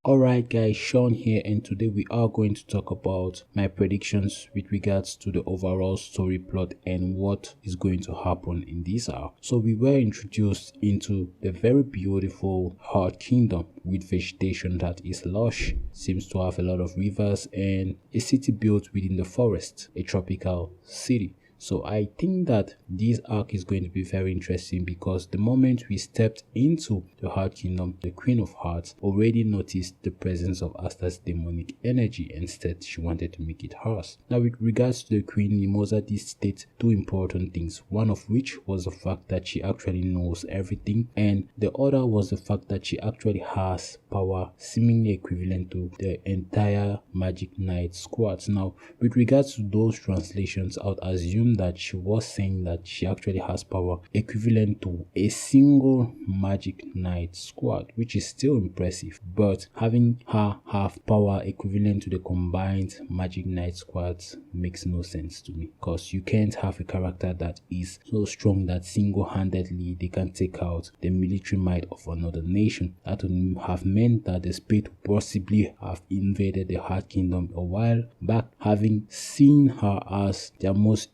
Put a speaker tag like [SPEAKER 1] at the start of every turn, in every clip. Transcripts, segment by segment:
[SPEAKER 1] Alright guys, Sean here, and today we are going to talk about my predictions with regards to the overall story plot and what is going to happen in this arc. So we were introduced into the very beautiful Heart Kingdom with vegetation that is lush, seems to have a lot of rivers, and a city built within the forest, a tropical city. So I think that this arc is going to be very interesting because the moment we stepped into the Heart Kingdom, the Queen of Hearts already noticed the presence of Asta's demonic energy. Instead, she wanted to make it hers. Now, with regards to the Queen, Mimosa did state two important things, one of which was the fact that she actually knows everything, and the other was the fact that she actually has power seemingly equivalent to the entire Magic Knight squad. Now, with regards to those translations, I would assume that she was saying that she actually has power equivalent to a single Magic Knight squad, which is still impressive, but having her have power equivalent to the combined Magic Knight squads makes no sense to me, because you can't have a character that is so strong that single-handedly they can take out the military might of another nation. That would have meant that the Spade would possibly have invaded the Heart Kingdom a while back, having seen her as their most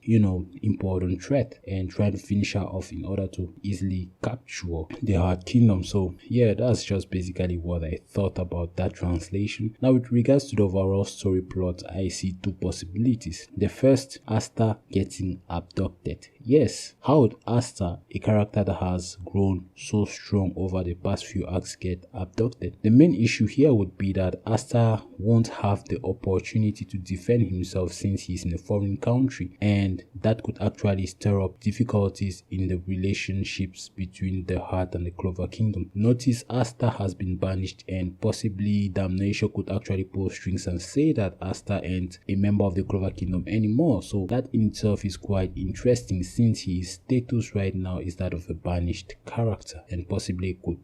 [SPEAKER 1] important threat and trying to finish her off in order to easily capture the Heart Kingdom. So yeah, that's just basically what I thought about that translation. Now, with regards to the overall story plot, I see two possibilities. The first, Asta getting abducted. Yes, how would Asta, a character that has grown so strong over the past few arcs, get abducted? The main issue here would be that Asta won't have the opportunity to defend himself since he's in a foreign country, and that could actually stir up difficulties in the relationships between the Heart and the Clover Kingdom. Notice Asta has been banished, and possibly Damnation could actually pull strings and say that Asta ain't a member of the Clover Kingdom anymore. So that in itself is quite interesting, since his status right now is that of a banished character and possibly could,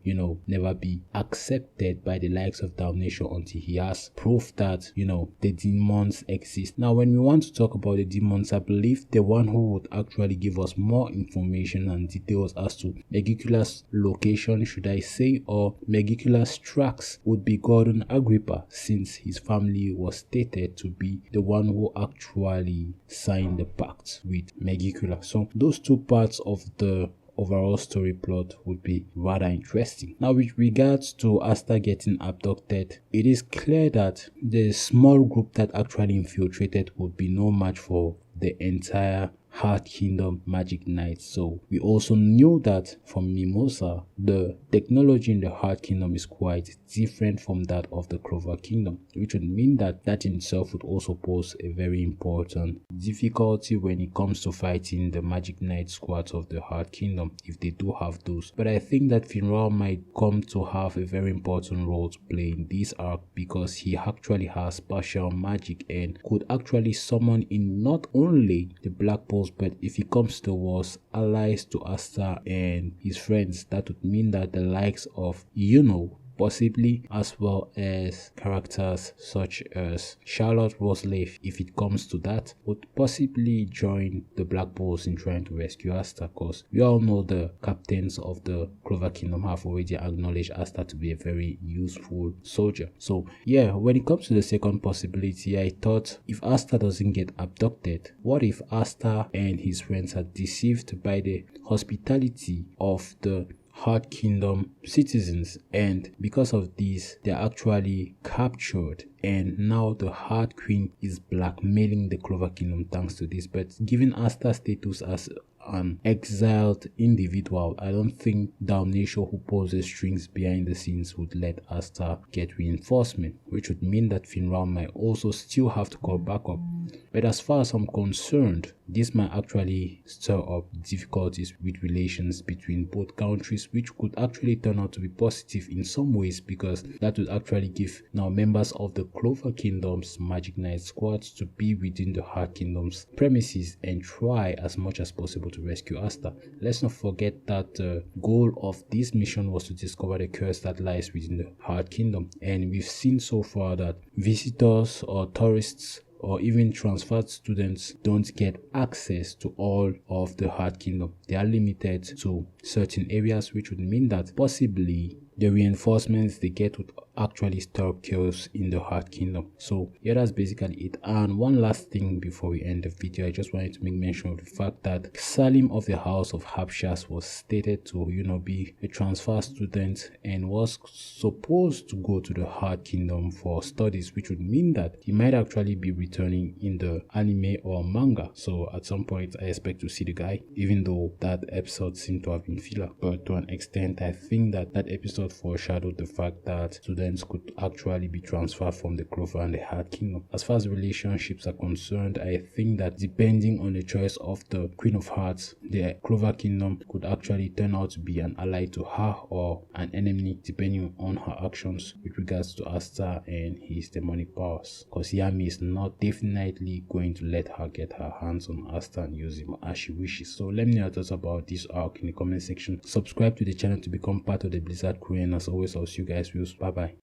[SPEAKER 1] never be accepted by the likes of Damnation until he has proof that, the demons exist. Now, when we want to talk about the demons, I believe the one who would actually give us more information and details as to Megicula's location, should I say, or Megicula's tracks, would be Gordon Agrippa, since his family was stated to be the one who actually signed the pact with Megicula. So those two parts of the overall story plot would be rather interesting. Now, with regards to Asta getting abducted, it is clear that the small group that actually infiltrated would be no match for the entire Heart Kingdom Magic Knight. So we also knew that from Mimosa, the technology in the Heart Kingdom is quite different from that of the Clover Kingdom, which would mean that that in itself would also pose a very important difficulty when it comes to fighting the Magic Knight squads of the Heart Kingdom, if they do have those. But I think that Finral might come to have a very important role to play in this arc, because he actually has partial magic and could actually summon in not only the Black Pulse, but if he comes towards allies to Asta and his friends, that would mean that the likes of possibly, as well as characters such as Charlotte Rosleaf, if it comes to that, would possibly join the Black Bulls in trying to rescue Asta, because we all know the captains of the Clover Kingdom have already acknowledged Asta to be a very useful soldier. So yeah, when it comes to the second possibility, I thought if Asta doesn't get abducted, what if Asta and his friends are deceived by the hospitality of the Heart Kingdom citizens, and because of this they're actually captured, and now the Heart Queen is blackmailing the Clover Kingdom thanks to this. But given Asta's status as an exiled individual, I don't think Damnation, who pulls the strings behind the scenes, would let Asta get reinforcement, which would mean that Finral might also still have to call backup. But as far as I'm concerned, this might actually stir up difficulties with relations between both countries, which could actually turn out to be positive in some ways, because that would actually give now members of the Clover Kingdom's Magic Knight squads to be within the Heart Kingdom's premises and try as much as possible to rescue Asta. Let's not forget that the goal of this mission was to discover the curse that lies within the Heart Kingdom, and we've seen so far that visitors or tourists or even transferred students don't get access to all of the Heart Kingdom. They are limited to certain areas, which would mean that possibly the reinforcements they get would actually stir up chaos in the Heart Kingdom. So yeah, that's basically it. And one last thing before we end the video, I just wanted to make mention of the fact that Salim of the House of Habshas was stated to, be a transfer student and was supposed to go to the Heart Kingdom for studies, which would mean that he might actually be returning in the anime or manga. So at some point I expect to see the guy, even though that episode seemed to have been filler. But to an extent, I think that episode foreshadowed the fact that students could actually be transferred from the Clover and the Heart Kingdom. As far as relationships are concerned, I think that depending on the choice of the Queen of Hearts, the Clover Kingdom could actually turn out to be an ally to her or an enemy, depending on her actions with regards to Asta and his demonic powers. Because Yami is not definitely going to let her get her hands on Asta and use him as she wishes. So let me know your thoughts about this arc in the comment section. Subscribe to the channel to become part of the Blizzard crew, and as always, I'll see you guys real soon. Bye bye.